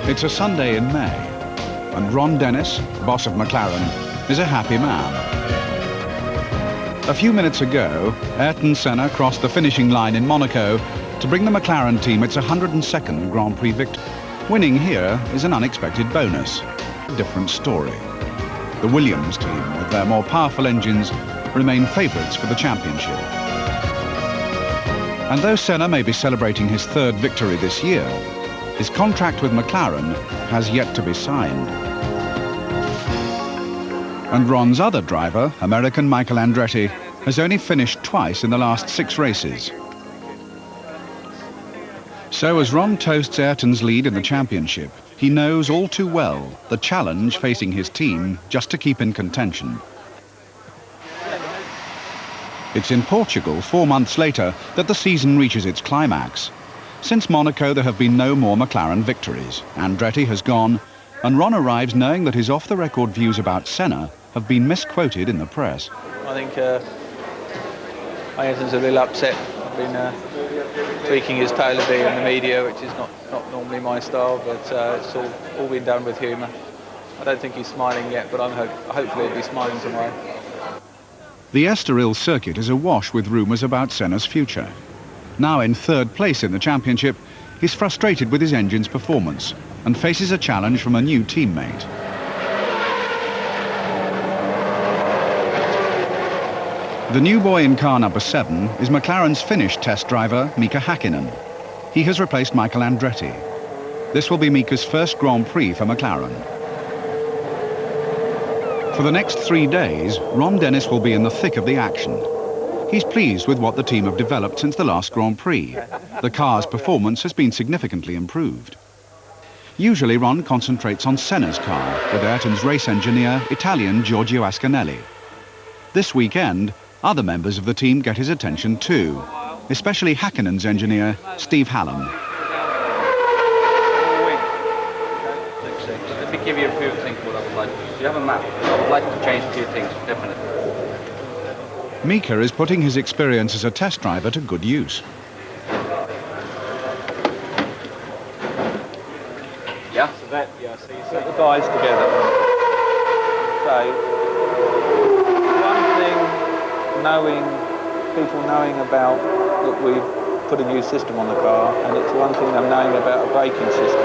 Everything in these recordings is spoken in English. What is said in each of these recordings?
It's a Sunday in May, and Ron Dennis, boss of McLaren, is a happy man. A few minutes ago, Ayrton Senna crossed the finishing line in Monaco to bring the McLaren team its 102nd Grand Prix victory. Winning here is an unexpected bonus. A different story. The Williams team, with their more powerful engines, remain favourites for the championship. And though Senna may be celebrating his third victory this year, his contract with McLaren has yet to be signed. And Ron's other driver, American Michael Andretti, has only finished twice in the last 6 races. So as Ron toasts Ayrton's lead in the championship, he knows all too well the challenge facing his team just to keep in contention. It's in Portugal 4 months later that the season reaches its climax. Since Monaco, there have been no more McLaren victories. Andretti has gone, and Ron arrives knowing that his off-the-record views about Senna have been misquoted in the press. I think Ayrton's a little upset. I've been tweaking his tail a bit in the media, which is not normally my style, but it's all been done with humour. I don't think he's smiling yet, but hopefully he'll be smiling tomorrow. The Estoril circuit is awash with rumours about Senna's future. Now in 3rd place in the championship, he's frustrated with his engine's performance and faces a challenge from a new teammate. The new boy in car number 7 is McLaren's Finnish test driver, Mika Häkkinen. He has replaced Michael Andretti. This will be Mika's first Grand Prix for McLaren. For the next 3 days, Ron Dennis will be in the thick of the action. He's pleased with what the team have developed since the last Grand Prix. The car's performance has been significantly improved. Usually Ron concentrates on Senna's car with Ayrton's race engineer, Italian Giorgio Ascanelli. This weekend, other members of the team get his attention too, especially Häkkinen's engineer, Steve Hallam. Let me give you a few things what I would like. Do you have a map? I would like to change a few things, definitely. Mika is putting his experience as a test driver to good use. Yeah? So you set the guys together. So, one thing, people knowing about that we've put a new system on the car, and it's one thing them knowing about a braking system.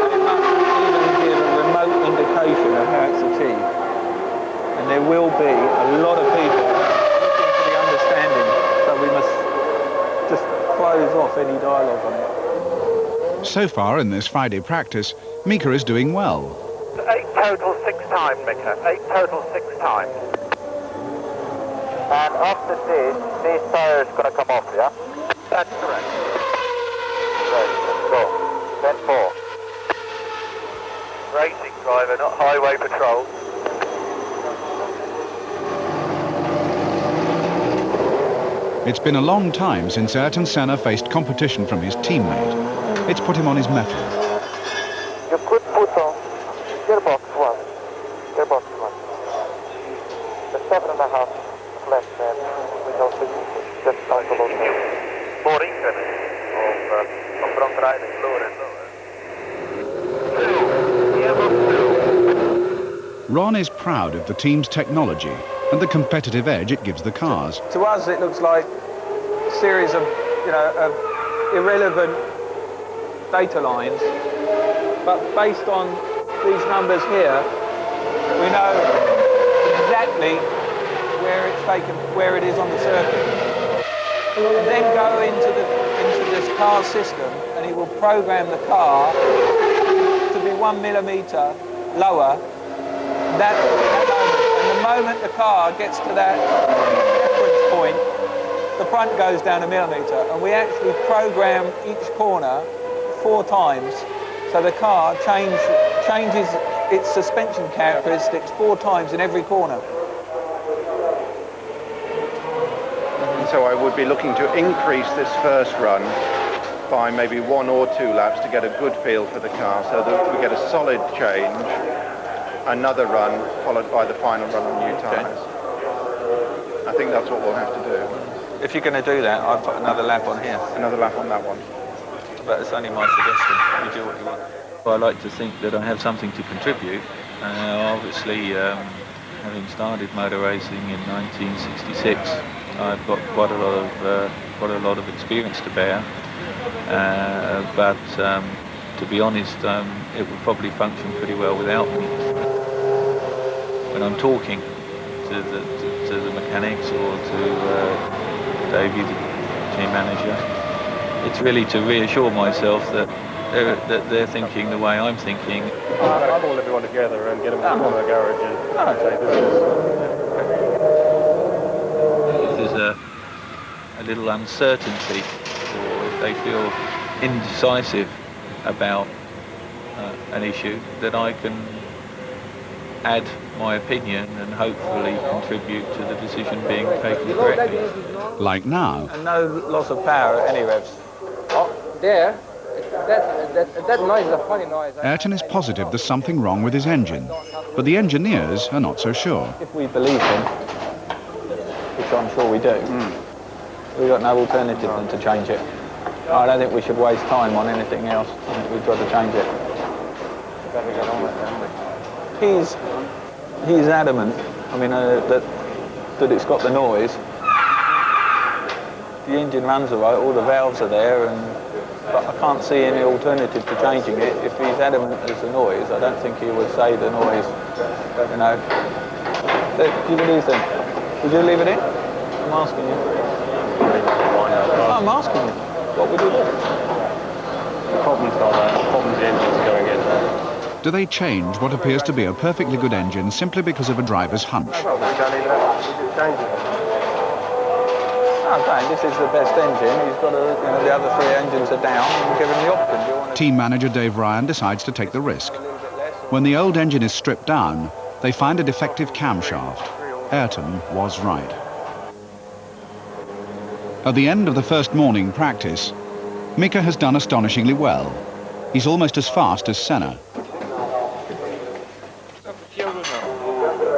They must even give a remote indication of how it's achieved. And there will be a lot of people we must just close off any dialogue on it. So far in this Friday practice, Mika is doing well. 8 total 6 times, Mika. 8 total 6 times. And after this tire is going to come off, yeah? That's correct. Right, let's go. 10-4. Racing driver, not highway patrol. It's been a long time since Ayrton Senna faced competition from his teammate. It's put him on his mettle. You could put on gearbox 1. Gearbox 1. The 7.5 flat man without the just out below there. More increment of front riding lower and lower. Ron is proud of the team's technology and the competitive edge it gives the cars. To us, it looks like a series of, of irrelevant data lines, but based on these numbers here, we know exactly where it is on the circuit. We'll then go into this car system, and it will program the car to be 1 millimetre lower. That moment. And the moment the car gets to that reference point, the front goes down 1 millimetre, and we actually program each corner 4 times, so the car changes its suspension characteristics 4 times in every corner. So I would be looking to increase this first run by maybe 1 or 2 laps to get a good feel for the car, so that we get a solid change, another run followed by the final run on new tyres. I think that's what we'll have to do. If you're going to do that, I'll put another lap on here. Another lap on that one. But it's only my suggestion. You do what you want. I like to think that I have something to contribute. Obviously, having started motor racing in 1966, I've got quite a lot of experience to bear. But to be honest, it would probably function pretty well without me. When I'm talking to the mechanics or to Davey, the team manager, it's really to reassure myself that they're thinking the way I'm thinking. I've got to call everyone together and get them in the garage and say this is... If there's a little uncertainty, or if they feel indecisive about an issue, that I can add my opinion and hopefully contribute to the decision being taken correctly. Like now. And no loss of power at any revs. There, that noise is a funny noise. Ayrton is positive there's something wrong with his engine, but the engineers are not so sure. If we believe him, which I'm sure we do, we've got no alternative than to change it. I don't think we should waste time on anything else. I think we've got to change it. Better get on with it, haven't we? He's adamant. I mean, that it's got the noise. The engine runs all right, all the valves are there, but I can't see any alternative to changing it. If he's adamant as the noise, I don't think he would say the noise, you know. What do you think? Would you leave it in? I'm asking you. I'm asking you. What would you do? The problem's not that. The problem's the engine's going in. Do they change what appears to be a perfectly good engine simply because of a driver's hunch? Well, we don't even have to change it. Okay, this is the best engine. He's got the other three engines are down, and we'll give him the option. Do you want to... Team manager Dave Ryan decides to take the risk. When the old engine is stripped down, they find a defective camshaft. Ayrton was right. At the end of the first morning practice, Mika has done astonishingly well. He's almost as fast as Senna.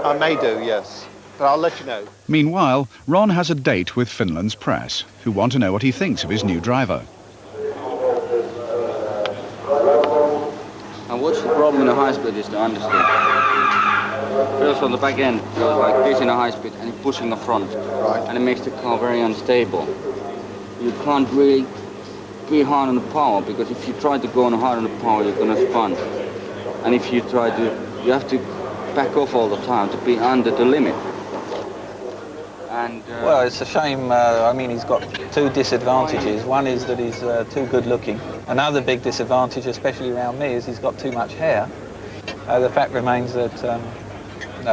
I may do, yes. But I'll let you know. Meanwhile, Ron has a date with Finland's press, who want to know what he thinks of his new driver. And what's the problem in a high speed is to understand. First on the back end, goes like this in a high speed and you're pushing the front. Right. And it makes the car very unstable. You can't really be hard on the power, because if you try to go on hard on the power, you're going to spun. And if you try to, you have to back off all the time to be under the limit. And, Well, it's a shame. I mean, he's got two disadvantages. One is that he's too good looking. Another big disadvantage, especially around me, is he's got too much hair. The fact remains that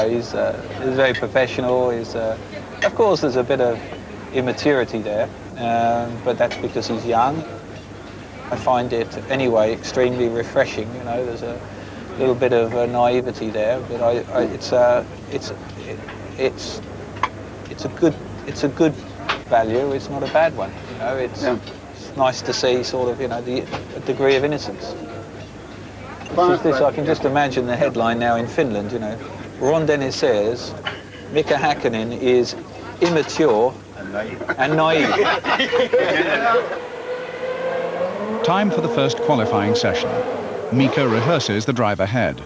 he's very professional. Of course, there's a bit of immaturity there, but that's because he's young. I find it anyway extremely refreshing. You know, there's a little bit of naivety there, but it's a good value. It's not a bad one. You know, it's nice to see sort of the degree of innocence. I can just imagine the headline now in Finland. You know, Ron Dennis says Mika Häkkinen is immature and naive. Time for the first qualifying session. Mika rehearses the drive ahead.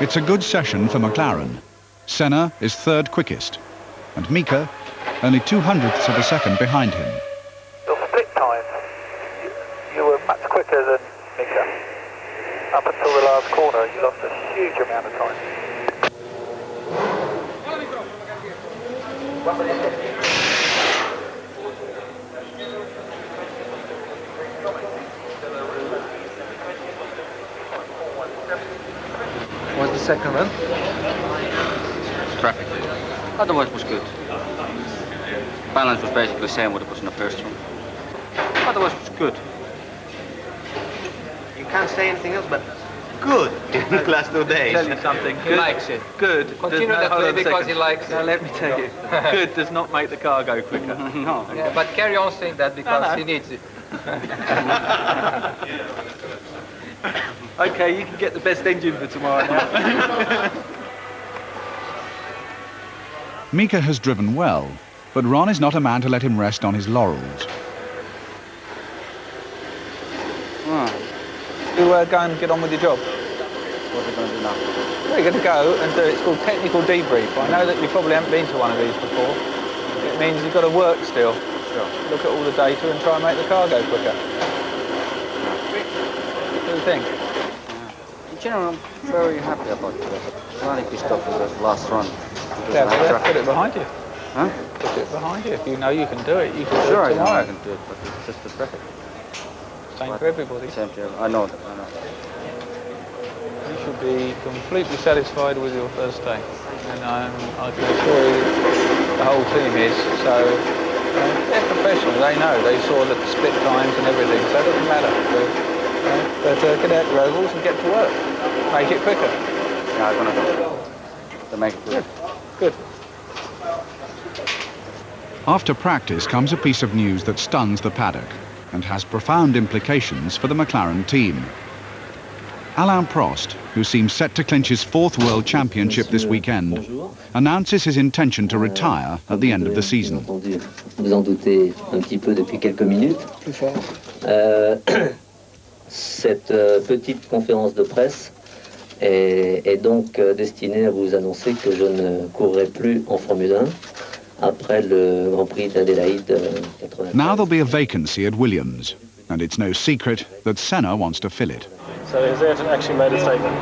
It's a good session for McLaren. Senna is third quickest, and Mika only 2/100ths of a second behind him. Your split time, you were much quicker than Mika. Up until the last corner, you lost a huge amount of time. What's the second run? traffic. Otherwise it was good. Balance was basically the same what it was in the first run. Otherwise it was good. You can't say anything else but good in the last 2 days. Tell you something. He likes it. Good. Continue does that hold way on a because second. he likes it. Now let me tell you. Good does not make the car go quicker. No. Yeah, but carry on saying that because he needs it. Okay, you can get the best engine for tomorrow now. Mika has driven well, but Ron is not a man to let him rest on his laurels. You go and get on with your job. What are we going to do now? Well, you're going to go and do, it's called technical debrief. I know that you probably haven't been to one of these before. It means you've got to work still. Sure. Look at all the data and try and make the car go quicker. What do you think? In general, I'm very happy about running stuff in the last run. Yeah, but let's put it behind you. Huh? Put it behind you. If you know you can do it, you can do Sure, it I know tomorrow. I can do it, but it's just the traffic. Same for everybody. Same to I know that, I know. You should be completely satisfied with your first day. And I can assure you the whole team is. So they're professional, they know. They saw the split times and everything, so it doesn't matter. But get out your ovals and get to work. Make it quicker. Yeah, I'm going to go. To make it good. Good. After practice comes a piece of news that stuns the paddock and has profound implications for the McLaren team. Alain Prost, who seems set to clinch his 4th World Championship this weekend, announces his intention to retire at the end of the season. Vous en doutez un petit peu depuis quelques minutes. Cette petite conférence de presse est donc destinée à vous annoncer que je ne courrai plus en Formule 1 après le Grand Prix d'Adélaïde 93. Now there'll be a vacancy at Williams, and it's no secret that Senna wants to fill it. So has Ayrton actually made a statement?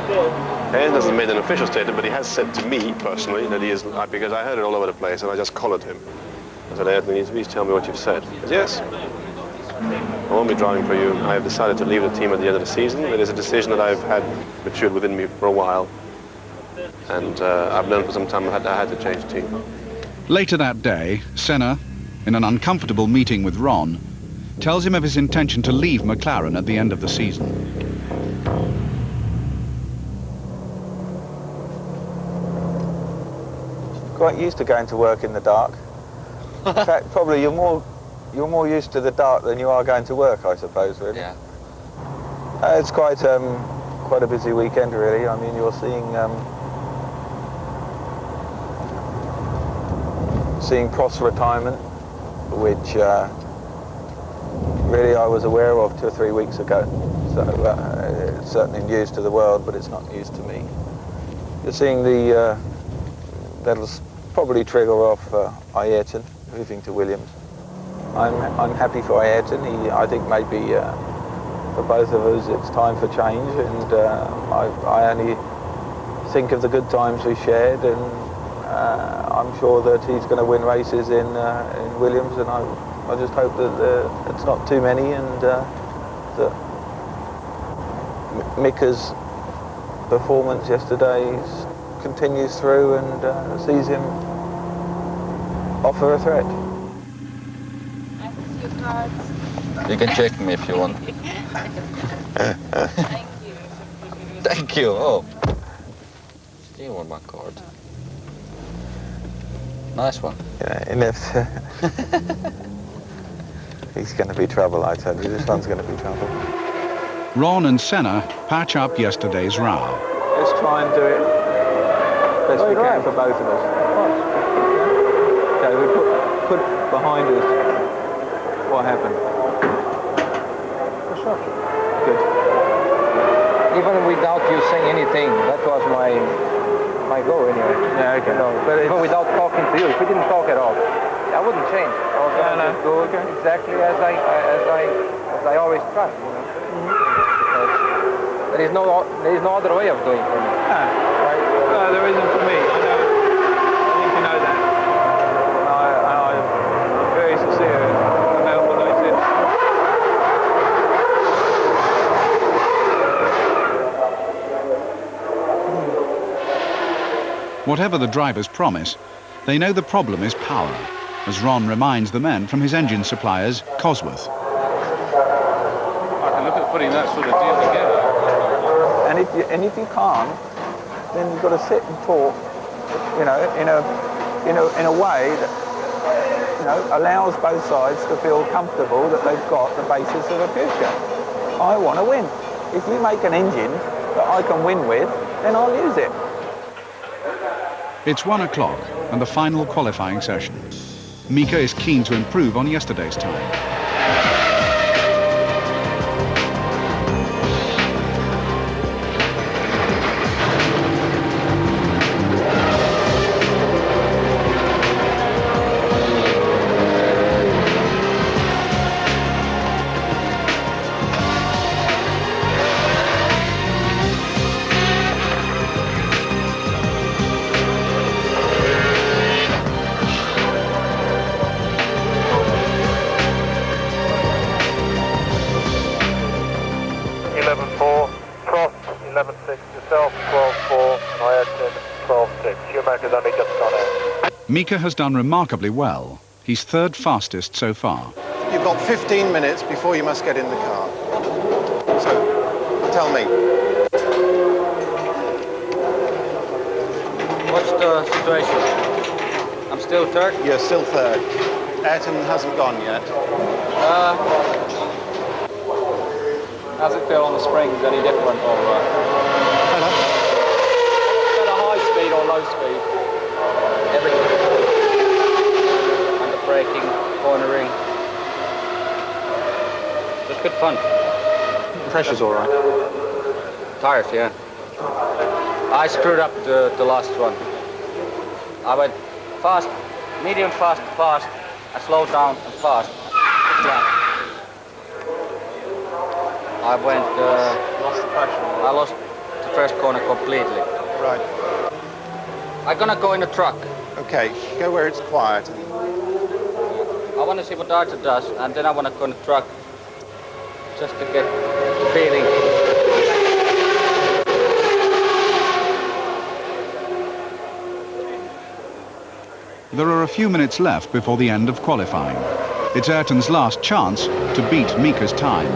Ayrton hasn't made an official statement, but he has said to me personally that he is, because I heard it all over the place, and I just collared him. I said, Ayrton, please tell me what you've said. He said, yes. I won't be driving for you. I have decided to leave the team at the end of the season. It is a decision that I've had matured within me for a while. And I've learned for some time that I had to change the team. Later that day, Senna, in an uncomfortable meeting with Ron, tells him of his intention to leave McLaren at the end of the season. Quite used to going to work in the dark. In fact, probably you're more used to the dark than you are going to work, I suppose, really. Yeah. It's quite a busy weekend, really. I mean, you're seeing Prost's retirement, which really I was aware of 2 or 3 weeks ago. So it's certainly news to the world, but it's not news to me. You're seeing that'll probably trigger off Ayrton moving to Williams. I'm happy for Ayrton. I think maybe for both of us it's time for change, and I only think of the good times we shared, and I'm sure that he's going to win races in Williams, and I just hope that it's not too many, and that Mika's performance yesterday continues through and sees him offer a threat. You can check me if you want. Thank you. Thank you. Oh. Still want my card. Nice one. Yeah, and he's going to be trouble, I tell you. This one's going to be trouble. Ron and Senna patch up yesterday's row. Let's try and do it best we can for both of us. Okay, we put behind us what happened. For sure. Good. Even without you saying anything, that was my goal anyway. Yeah, okay. You know, but even without talking to you, if we didn't talk at all, I wouldn't change. I was going to go exactly as I always try. You know. Because there is no other way of doing it for me. Right? No, there isn't for me. I know. I think you know that. I'm very sincere about what I said. Whatever the drivers promise, they know the problem is power, as Ron reminds the men from his engine suppliers, Cosworth. I can look at putting that sort of deal together. And if you can't, then you've got to sit and talk, you know, in a way that, you know, allows both sides to feel comfortable that they've got the basis of a future. I want to win. If you make an engine that I can win with, then I'll use it. It's 1 o'clock and the final qualifying session. Mika is keen to improve on yesterday's time. Mika has done remarkably well. He's third fastest so far. You've got 15 minutes before you must get in the car. So, tell me. What's the situation? I'm still third? You're still third. Ayrton hasn't gone yet. How's it feel on the springs? Any different or? Hello? At a high speed or low speed? Everything. Under braking, cornering. It's good fun. The pressure's all right. Tires, yeah. I screwed up the last one. I went fast, medium fast, fast. I slowed down and fast. Yeah. I went. Lost the pressure. I lost the first corner completely. Right. I'm gonna go in a truck. Okay, go where it's quiet. I want to see what Arthur does, and then I want to go in a truck just to get the feeling. There are a few minutes left before the end of qualifying. It's Ayrton's last chance to beat Mika's time.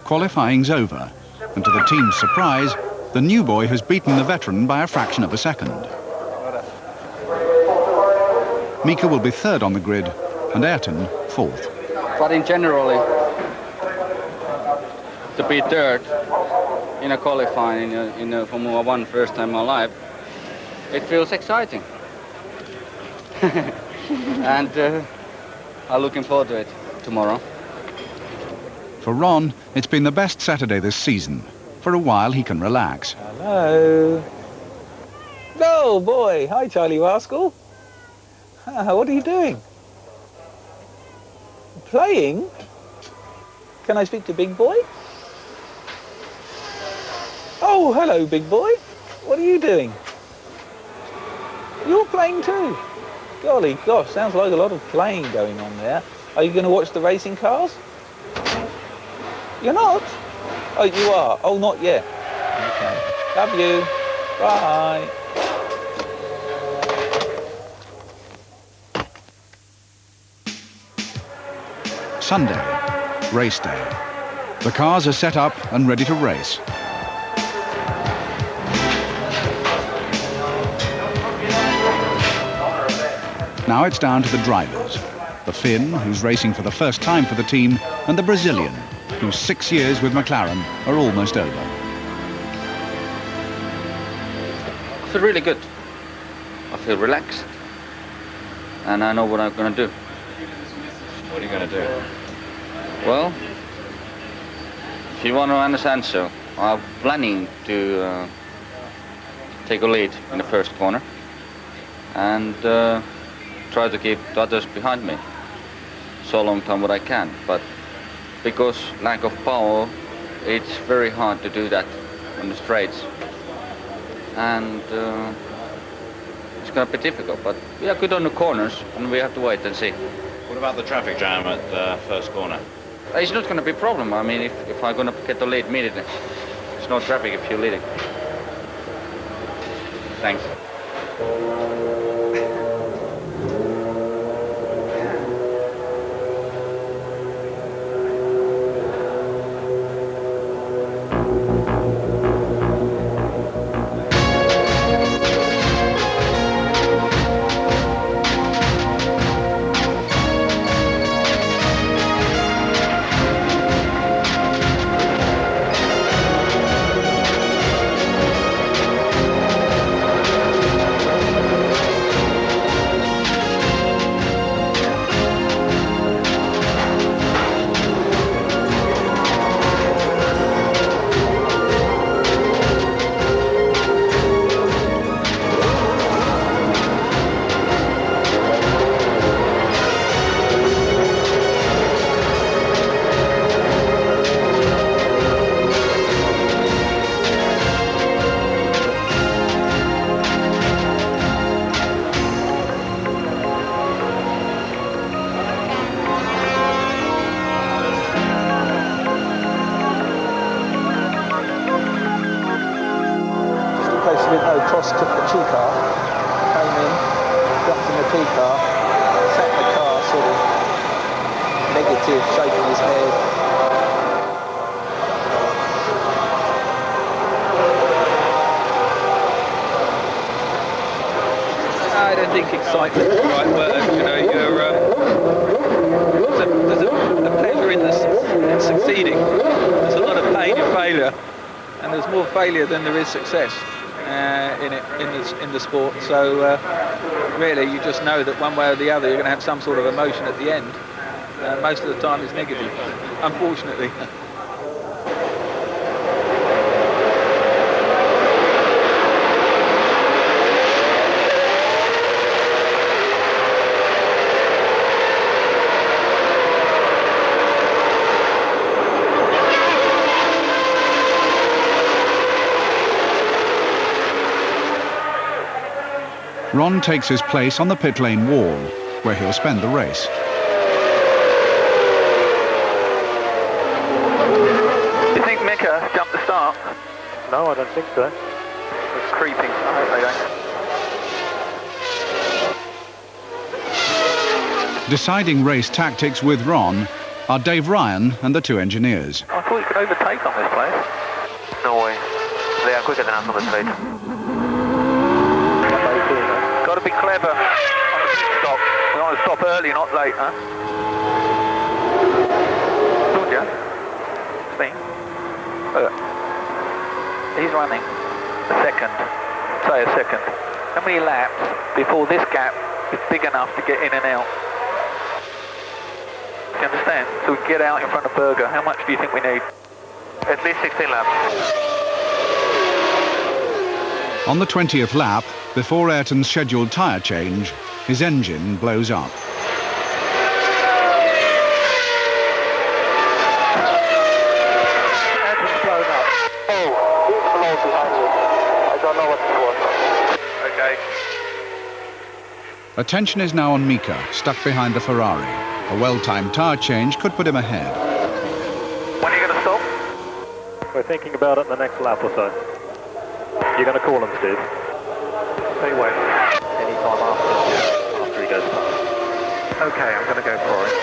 Qualifying's over, and to the team's surprise, the new boy has beaten the veteran by a fraction of a second. Mika will be third on the grid, and Ayrton fourth. But in generally, to be third in a qualifying in a Formula One first time in my life, it feels exciting. And I'm looking forward to it tomorrow. For Ron, it's been the best Saturday this season. For a while, he can relax. Hello. Oh, boy. Hi, Charlie Rascal. What are you doing? Playing? Can I speak to Big Boy? Oh, hello, Big Boy. What are you doing? You're playing too? Golly gosh, sounds like a lot of playing going on there. Are you going to watch the racing cars? You're not? Oh, you are? Oh, not yet. Okay. Love you. Bye. Sunday, race day. The cars are set up and ready to race. Now it's down to the drivers. The Finn, who's racing for the first time for the team, and the Brazilian, whose 6 years with McLaren are almost over. I feel really good. I feel relaxed. And I know what I'm going to do. What are you going to do? Well, if you want to understand so, I'm planning to take a lead in the first corner and try to keep the others behind me so long time what I can. But because lack of power, it's very hard to do that on the straights. And it's going to be difficult, but we are good on the corners and we have to wait and see. What about the traffic jam at the first corner? It's not going to be a problem. I mean, if I'm going to get the lead immediately, there's no traffic if you're leading. Thanks. Cross took the T car, came in, jumped in the T car, sat in the car sort of negative, shaking his head. I don't think excitement is the right word. You know, there's a pleasure in succeeding. There's a lot of pain in failure, and there's more failure than there is success. In the sport, so really you just know that one way or the other you're going to have some sort of emotion at the end. Most of the time it's negative, unfortunately. Ron takes his place on the pit lane wall, where he'll spend the race. Do you think Mika jumped the start? No, I don't think so. It's creeping. I hope they don't. Deciding race tactics with Ron are Dave Ryan and the two engineers. I thought you could overtake on this place. No way. They are quicker than us on the straight. Got to be clever on the pit stop. We want to stop early, not late, huh? Told ya. See? Look. He's running a second. Say a second. How many laps before this gap is big enough to get in and out? Do you understand? So we can get out in front of Berger. How much do you think we need? At least 16 laps. On the 20th lap, before Ayrton's scheduled tyre change, his engine blows up. Engine's blown up. Oh, he's blown behind you. I don't know what it was. Okay. Attention is now on Mika, stuck behind the Ferrari. A well-timed tyre change could put him ahead. When are you going to stop? We're thinking about it in the next lap or so. You're going to call him, Steve? Say when. Any time after he goes past. Okay, I'm going to go for it.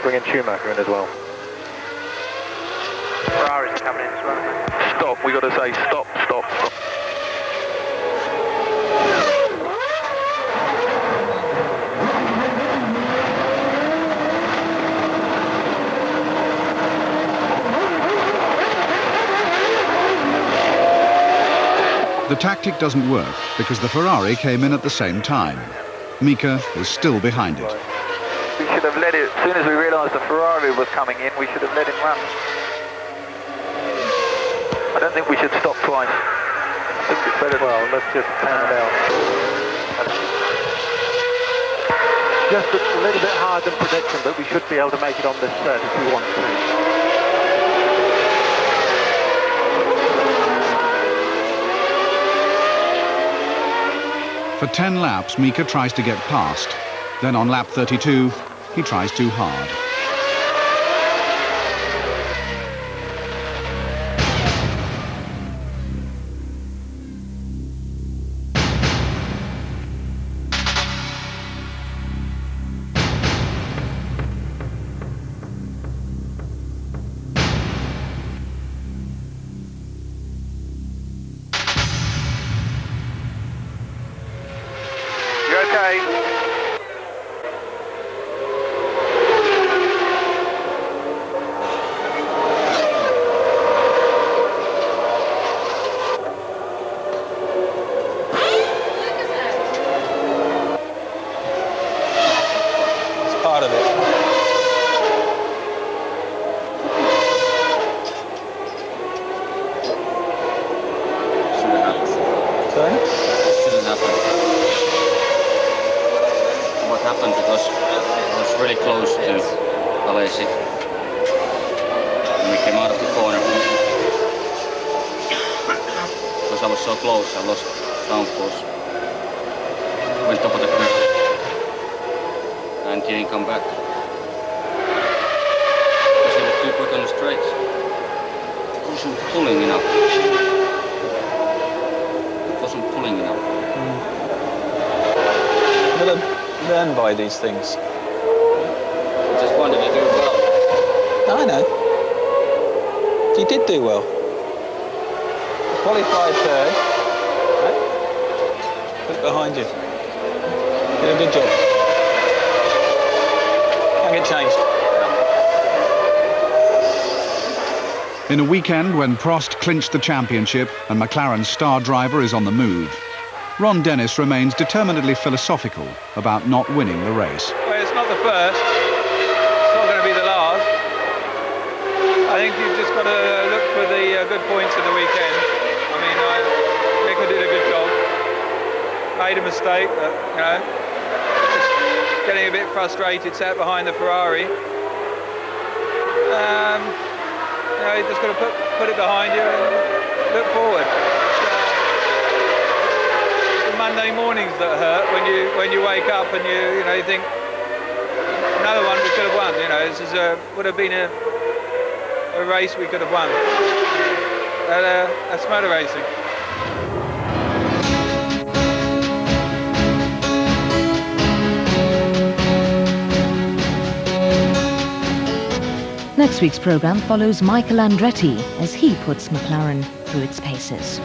Bring in Schumacher in as well. Ferraris coming in as well. Stop. We got to say stop, stop, stop. The tactic doesn't work because the Ferrari came in at the same time. Mika is still behind it. We should have let it, as soon as we realised the Ferrari was coming in, we should have let him run. I don't think we should stop twice. I think it's better. Well, let's just pan it out. Just a little bit higher than prediction, but we should be able to make it on this third if we want to. For 10 laps, Mika tries to get past. Then on lap 32, he tries too hard. You okay? It's part of it. Shouldn't happen. Sorry? Shouldn't happen. What happened because I was really close to Alesi. And we came out of the corner. Because I was so close, I lost downforce. Went top of the curve. And he didn't come back. Because he was too quick on the straights. It wasn't pulling enough. It wasn't pulling enough. I'm going to learn by these things. I just wanted to do well. I know. You did do well. Qualified third. Right? Put it behind you. Did a good job. Can't get changed. In a weekend when Prost clinched the championship and McLaren's star driver is on the move, Ron Dennis remains determinedly philosophical about not winning the race. Well, it's not the first. It's not going to be the last. I think you've just got to look for the good points in the weekend. I mean, Mika did a good job. Made a mistake, but, you know, just getting a bit frustrated, sat behind the Ferrari. You know, you just got to put it behind you and look forward. It's the Monday mornings that hurt when you wake up and you know you think another one we could have won. You know, this would have been a race we could have won. That's motor racing. Next week's programme follows Michael Andretti as he puts McLaren through its paces.